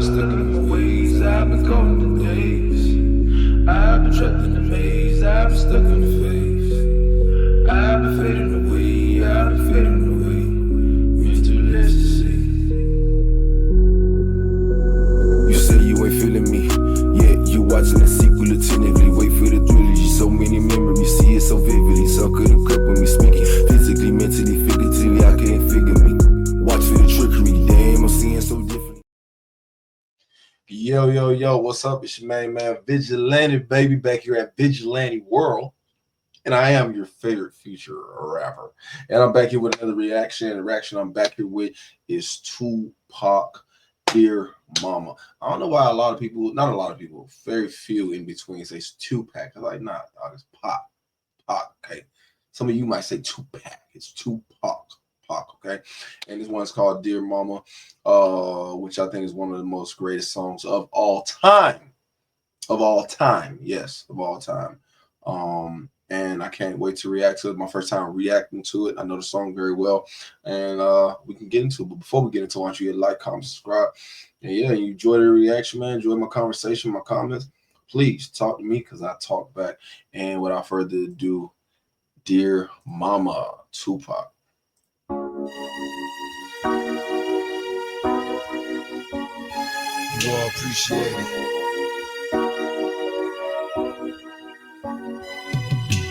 stuck in my ways, I've been caught in the days. I've been trapped in the maze, I've been stuck in the phase. I've been fading away, I've been fading away. Meant too less to see. You say you ain't feeling me, yeah, you watching the sequel attentively. Wait for the trilogy, so many memories, see it so vividly. Some couldn't cope with me speaking, physically, mentally, figuratively, I couldn't figure me. Watch for the trickery, damn, I'm seeing so different. Yo, what's up? It's your main man, Vigalanty, baby, back here at Vigalanty World. And I am your favorite future rapper. And I'm back here with another reaction. The reaction I'm back here with is Tupac, Dear Mama. I don't know why not a lot of people, very few in between say Tupac. I'm like, nah, dog, it's Pac. Okay. Some of you might say Tupac. It's Tupac. Okay. And this one's called Dear Mama, which I think is one of the most greatest songs of all time. Yes, of all time. And I can't wait to react to it. My first time reacting to it. I know the song very well, and we can get into it. But before we get into it, I want you to like, comment, subscribe. And yeah, you enjoy the reaction, man. Enjoy my conversation, my comments. Please talk to me because I talk back. And without further ado, Dear Mama, Tupac. You all appreciate it.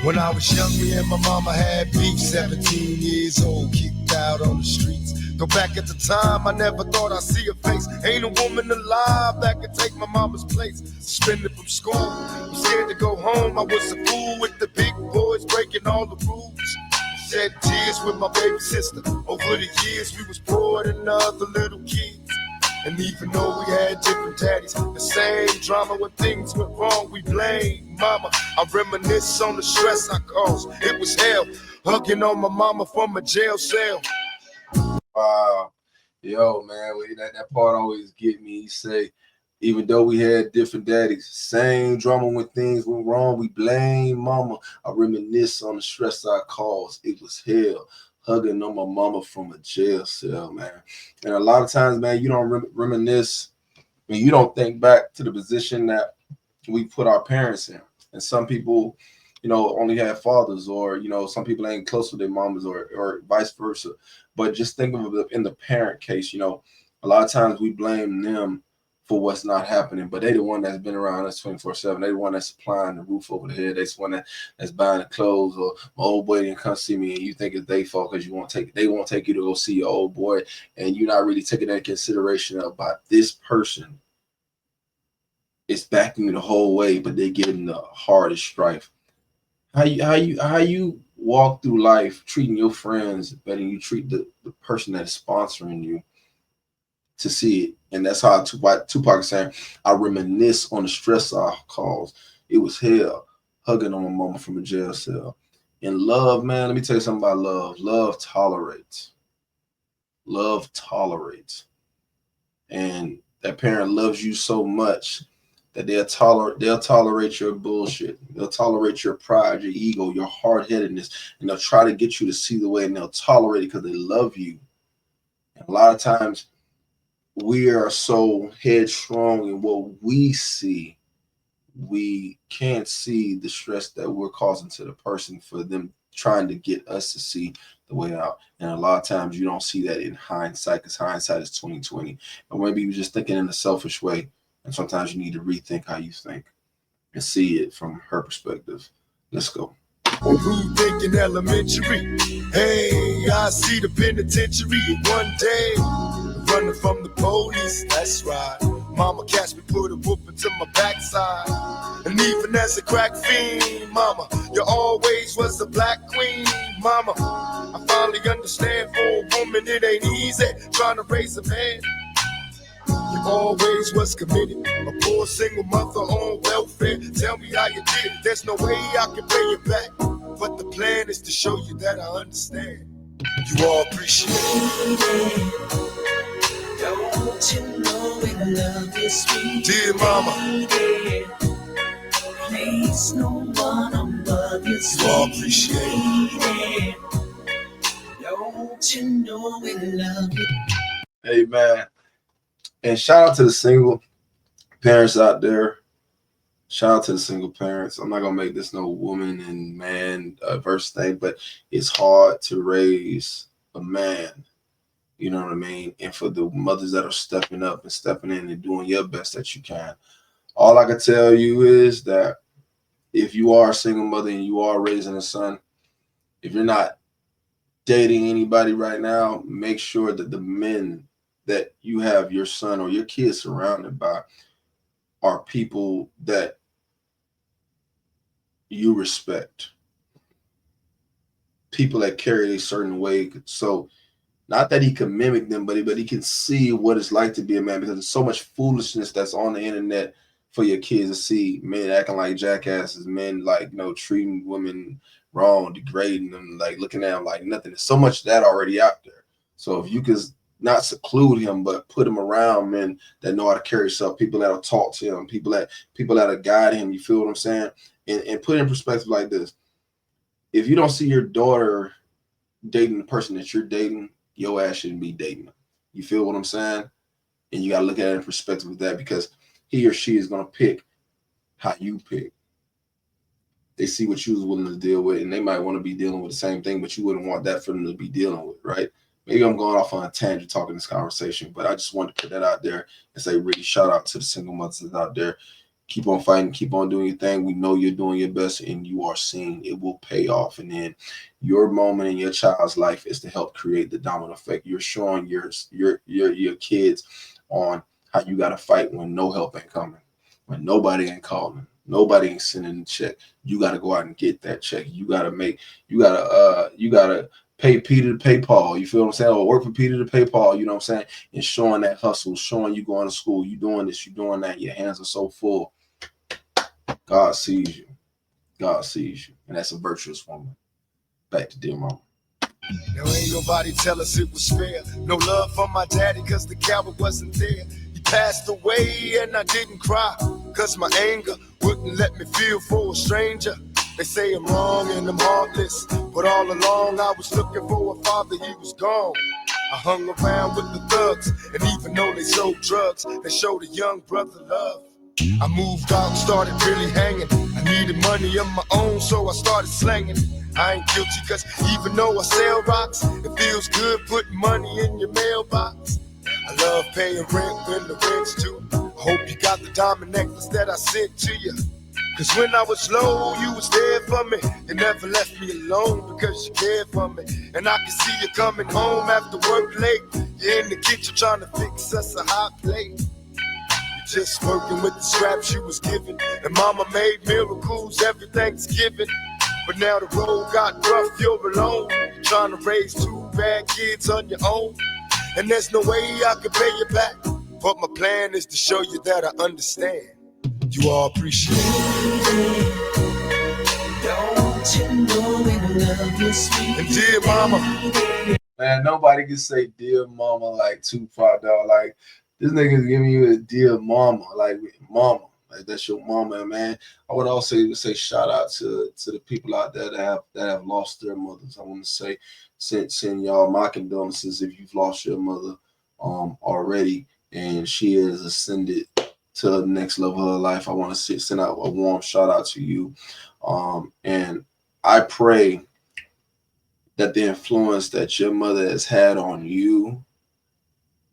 When I was young, me and my mama had beef, 17 years old, kicked out on the streets. Though back at the time, I never thought I'd see her face. Ain't a woman alive that could take my mama's place. Suspended from school, I'm scared to go home. I was a fool with the big boys, breaking all the rules. Shed tears with my baby sister. Over the years, we was poor than other little kids. And even though we had different daddies, the same drama when things went wrong, we blame mama. I reminisce on the stress I caused. It was hell, hugging on my mama from a jail cell. Wow. Yo, man, that part always get me. He say, even though we had different daddies, same drama when things went wrong, we blame mama. I reminisce on the stress I caused. It was hell, hugging on my mama from a jail cell, man. And a lot of times, man, you don't reminisce when you don't think back to the position that we put our parents in. And some people, only have fathers, or, some people ain't close with their mamas, or vice versa. But just think of it in the parent case, a lot of times we blame them for what's not happening, but they the one that's been around us 24/7. They the one that's supplying the roof over the head. They the one that's buying the clothes. Or my old boy didn't come see me, and you think it's their fault because they won't take you to go see your old boy, and you're not really taking that consideration about this person. It's backing you the whole way, but they're getting the hardest strife. How you walk through life treating your friends better than you treat the person that is sponsoring you to see it. And that's how Tupac is saying, I reminisce on the stress I caused. It was hell, hugging on my mama from a jail cell. And love, man, let me tell you something about love. Love tolerates. Love tolerates. And that parent loves you so much that they'll tolerate your bullshit. They'll tolerate your pride, your ego, your hard-headedness, and they'll try to get you to see the way, and they'll tolerate it because they love you. And a lot of times, we are so headstrong in what we see, we can't see the stress that we're causing to the person for them trying to get us to see the way out. And a lot of times you don't see that in hindsight, because hindsight is 20/20. And maybe you're just thinking in a selfish way. And sometimes you need to rethink how you think and see it from her perspective. Let's go. Who thinking elementary? Hey, I see the penitentiary one day. Running from the police, that's right. Mama catch me, put a whoop into my backside. And even as a crack fiend, mama, you always was the black queen, mama. I finally understand, for a woman it ain't easy trying to raise a man. You always was committed, a poor single mother on welfare. Tell me how you did it, there's no way I can pay you back. But the plan is to show you that I understand. You all appreciate it. Don't you know we love you, sweet Dear mama, lady. Place no one above you, sweet you all appreciate it. lady. Don't you know we love you? Hey, man. And shout out to the single parents out there. Shout out to the single parents. I'm not gonna make this no woman and man verse thing, but it's hard to raise a man. You know what I mean? And for the mothers that are stepping up and stepping in and doing your best that you can. All I can tell you is that if you are a single mother and you are raising a son, if you're not dating anybody right now, make sure that the men that you have your son or your kids surrounded by are people that you respect, people that carry a certain way. So not that he can mimic them, but he can see what it's like to be a man, because there's so much foolishness that's on the internet for your kids to see. Men acting like jackasses, men like, you know, treating women wrong, degrading them, like looking at them like nothing. There's so much of that already out there. So if you could not seclude him, but put him around men that know how to carry himself, people that'll talk to him, people that'll guide him. You feel what I'm saying? And put it in perspective like this: if you don't see your daughter dating the person that you're dating, your ass shouldn't be dating them. You feel what I'm saying? And you gotta look at it in perspective of that, because he or she is gonna pick how you pick. They see what you was willing to deal with, and they might want to be dealing with the same thing, but you wouldn't want that for them to be dealing with, right? Maybe I'm going off on a tangent talking this conversation, but I just wanted to put that out there and say really shout out to the single mothers out there. Keep on fighting, keep on doing your thing. We know you're doing your best, and you are seeing it will pay off. And then your moment in your child's life is to help create the domino effect. You're showing your kids on how you got to fight when no help ain't coming, when nobody ain't calling, nobody ain't sending a check. You got to go out and get that check. You got to pay Peter to pay Paul. You feel what I'm saying? Or work for Peter to pay Paul. You know what I'm saying? And showing that hustle, showing you going to school, you doing this, you doing that. Your hands are so full. God sees you. God sees you. And that's a virtuous woman. Back to dear mama. Now ain't nobody tell us it was fair. No love for my daddy, cause the coward wasn't there. He passed away and I didn't cry, cause my anger wouldn't let me feel for a stranger. They say I'm wrong and I'm heartless, but all along I was looking for a father, he was gone. I hung around with the thugs, and even though they sold drugs, they showed a young brother love. I moved out and started really hanging. I needed money of my own, so I started slanging. I ain't guilty, cause even though I sell rocks, it feels good putting money in your mailbox. I love paying rent when the rent's due. I hope you got the diamond necklace that I sent to you. Cause when I was low, you was there for me. You never left me alone because you cared for me. And I can see you coming home after work late. You're in the kitchen trying to fix us a hot plate. Just working with the scraps you was given. And mama made miracles every Thanksgiving. But now the road got rough, you're alone. You're trying to raise two bad kids on your own. And there's no way I can pay you back. But my plan is to show you that I understand. You all appreciate it. Don't you know we love you, sweet And dear mama. Man, nobody can say dear mama like Tupac, dog. Like, this nigga's giving you a dear mama, like mama, like that's your mama, man. I would also say shout out to the people out there that have lost their mothers. I want to say send y'all my condolences if you've lost your mother already, and she has ascended to the next level of her life. I want to send out a warm shout out to you, and I pray that the influence that your mother has had on you,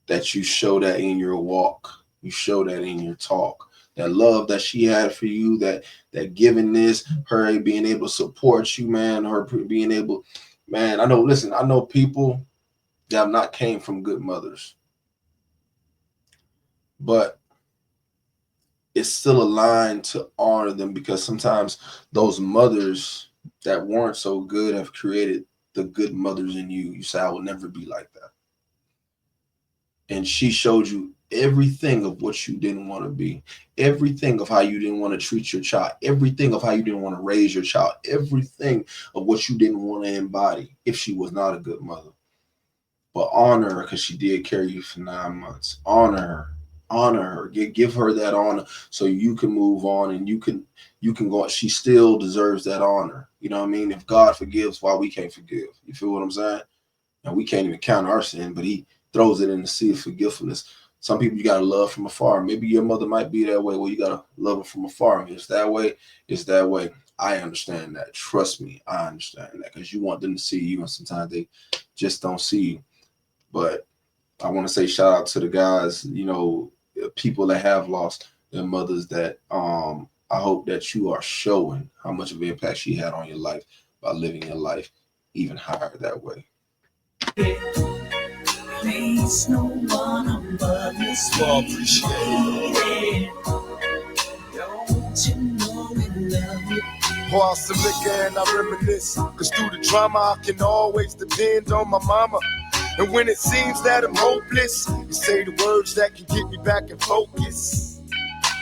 that you show that in your walk, you show that in your talk, that love that she had for you, that givingness, her being able to support you, man, her being able, man, I know people that have not came from good mothers, but it's still a line to honor them, because sometimes those mothers that weren't so good have created the good mothers in you. You say, I will never be like that. And she showed you everything of what you didn't want to be, everything of how you didn't want to treat your child, everything of how you didn't want to raise your child, everything of what you didn't want to embody if she was not a good mother. But honor her, because she did carry you for 9 months. Honor her, give her that honor so you can move on and you can go. She still deserves that honor. You know what I mean? If God forgives, why we can't forgive? You feel what I'm saying? And we can't even count our sin, but he throws it in the sea of forgetfulness. Some people you gotta love from afar. Maybe your mother might be that way. Well, you gotta love her from afar. If it's that way, it's that way. I understand that. Trust me, I understand that because you want them to see you, and sometimes they just don't see you. But I want to say shout out to the guys, people that have lost their mothers. That I hope that you are showing how much of an impact she had on your life by living your life even higher that way. Please, no one above you. Well, appreciate it. Don't you know we love you? Pour out some liquor and I reminisce. Cause through the drama, I can always depend on my mama. And when it seems that I'm hopeless, you say the words that can get me back in focus.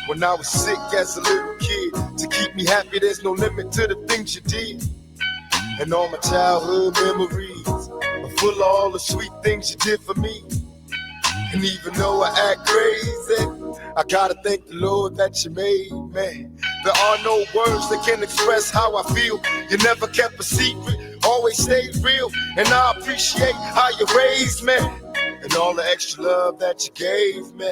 When I was sick as a little kid, to keep me happy, there's no limit to the things you did. And all my childhood memories are full of all the sweet things you did for me. And even though I act crazy, I gotta thank the Lord that you made me. There are no words that can express how I feel. You never kept a secret, always stayed real. And I appreciate how you raised me and all the extra love that you gave me.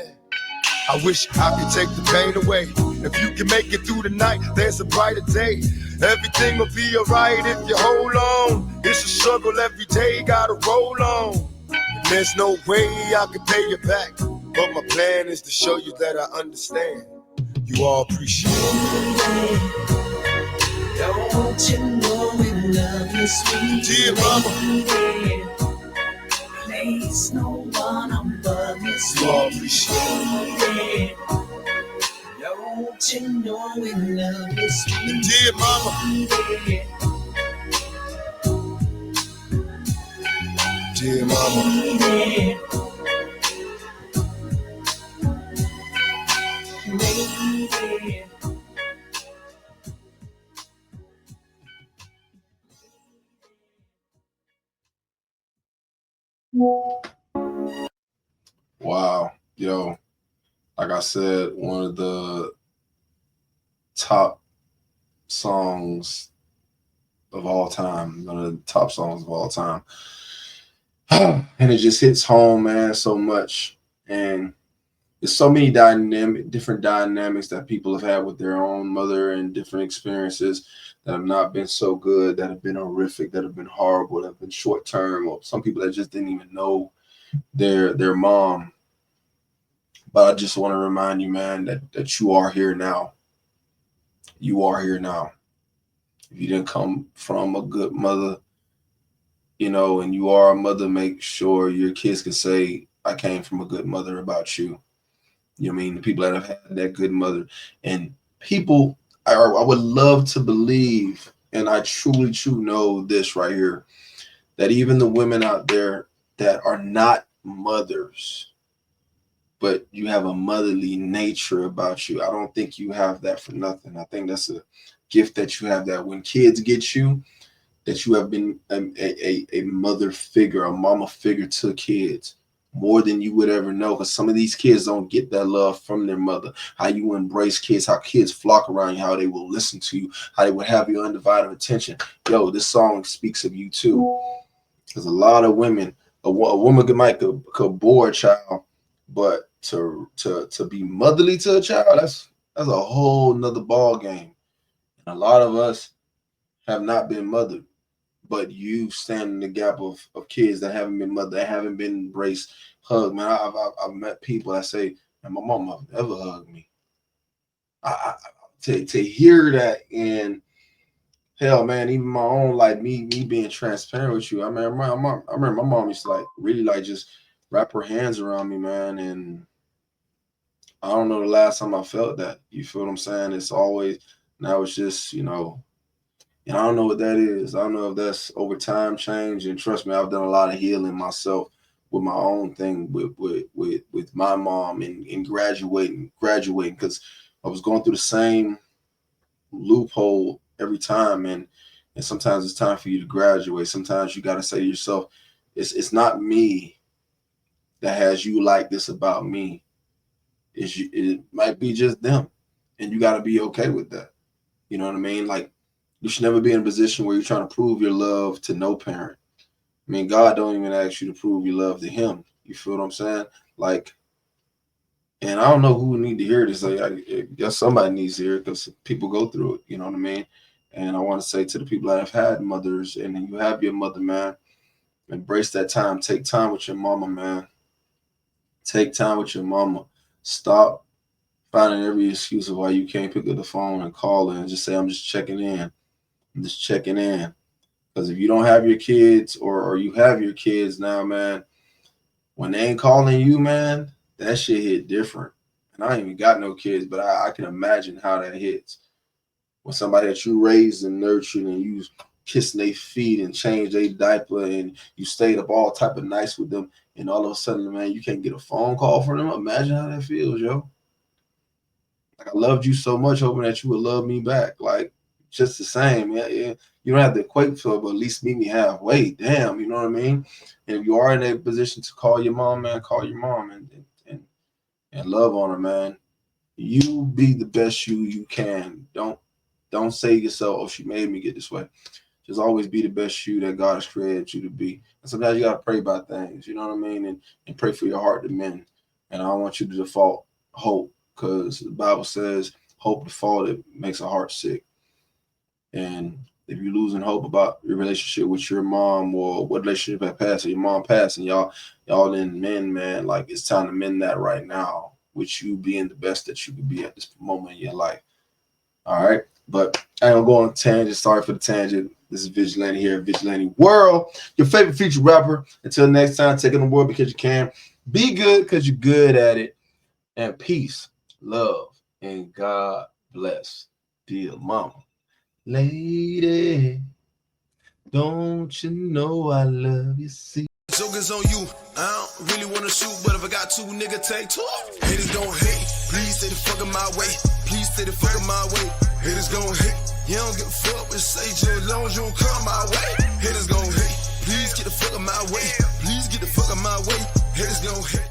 I wish I could take the pain away. If you can make it through the night, there's a brighter day. Everything will be alright if you hold on. It's a struggle every day, gotta roll on. And there's no way I can pay you back, but my plan is to show you that I understand. You all appreciate it. Don't you know we love you, sweet Dear mama, Please, no one above you, you all sweet appreciate it. Don't you know we love you, sweet Dear mama, dear mama, Wow, yo, like I said, one of the top songs of all time, one of the top songs of all time. And it just hits home, man, so much. And there's so many different dynamics that people have had with their own mother and different experiences that have not been so good, that have been horrific, that have been horrible, that have been short term, or some people that just didn't even know their mom. But I just want to remind you, man, that you are here now. You are here now. If you didn't come from a good mother, and you are a mother, make sure your kids can say, I came from a good mother about you. You know what I mean? The people that have had that good mother. And people, I would love to believe, and I truly know this right here, that even the women out there that are not mothers, but you have a motherly nature about you, I don't think you have that for nothing. I think that's a gift that you have, that when kids get you, that you have been a mother figure, a mama figure to kids more than you would ever know. Because some of these kids don't get that love from their mother. How you embrace kids, how kids flock around you, how they will listen to you, how they will have your undivided attention. Yo, this song speaks of you too. Because a lot of women, a woman could bore a child, but to be motherly to a child, that's a whole nother ball game. And a lot of us have not been mothered, but you stand in the gap of kids that haven't been mothered, that haven't been embraced, hugged. Man, I've met people that say, man, my mama never hugged me. To hear that, and hell, man, even my own, like me being transparent with you. I remember my mom used to like really like just wrap her hands around me, man, and I don't know the last time I felt that. You feel what I'm saying? It's always, now it's just, and I don't know what that is. I don't know if that's over time change. And trust me, I've done a lot of healing myself with my own thing with my mom and graduating because I was going through the same loophole every time, and sometimes it's time for you to graduate. Sometimes you got to say to yourself, it's not me that has you like this about me. It might be just them, and you got to be okay with that. You know what I mean? Like, you should never be in a position where you're trying to prove your love to no parent. I mean, God don't even ask you to prove your love to him. You feel what I'm saying? Like, And I don't know who need to hear this. Like, I guess somebody needs to hear it because people go through it. You know what I mean? And I want to say to the people that have had mothers, and you have your mother, man, embrace that time. Take time with your mama, man. Take time with your mama. Stop finding every excuse of why you can't pick up the phone and call her and just say, I'm just checking in. I'm just checking in. Because if you don't have your kids or you have your kids now, man, when they ain't calling you, man, that shit hit different. And I ain't even got no kids, but I can imagine how that hits. When somebody that you raised and nurtured and you kissing their feet and changed their diaper and you stayed up all type of nights with them, and all of a sudden, man, you can't get a phone call from them. Imagine how that feels, yo. Like, I loved you so much, hoping that you would love me back. Like, just the same. Yeah. You don't have to equate to it, but at least meet me halfway. Damn, you know what I mean? And if you are in a position to call your mom, man, call your mom and love on her, man. You be the best you can. Don't say to yourself, oh, she made me get this way. Just always be the best you that God has created you to be. And sometimes you got to pray about things, you know what I mean? And pray for your heart to mend. And I don't want you to default hope, because the Bible says hope defaulted makes a heart sick. And if you're losing hope about your relationship with your mom, or what relationship had passed, or your mom passed, and y'all didn't mend, man, like, it's time to mend that right now, with you being the best that you could be at this moment in your life. All right. But I ain't gonna go on a tangent. Sorry for the tangent. This is Vigalanty here, Vigalanty World, your favorite featured rapper. Until next time, take on the world because you can. Be good because you're good at it. And peace, love, and God bless. Dear mama. Lady, don't you know I love you? See. Jokers on you, I don't really wanna shoot, but if I got to, nigga, take two. Haters gon' hate, please stay the fuck in my way. Please stay the fuck in my way. Haters gon' hate, you don't give a fuck with Sage as long as you don't come my way. Haters gon' hate, please get the fuck in my way. Please get the fuck in my way. Haters gon' hate.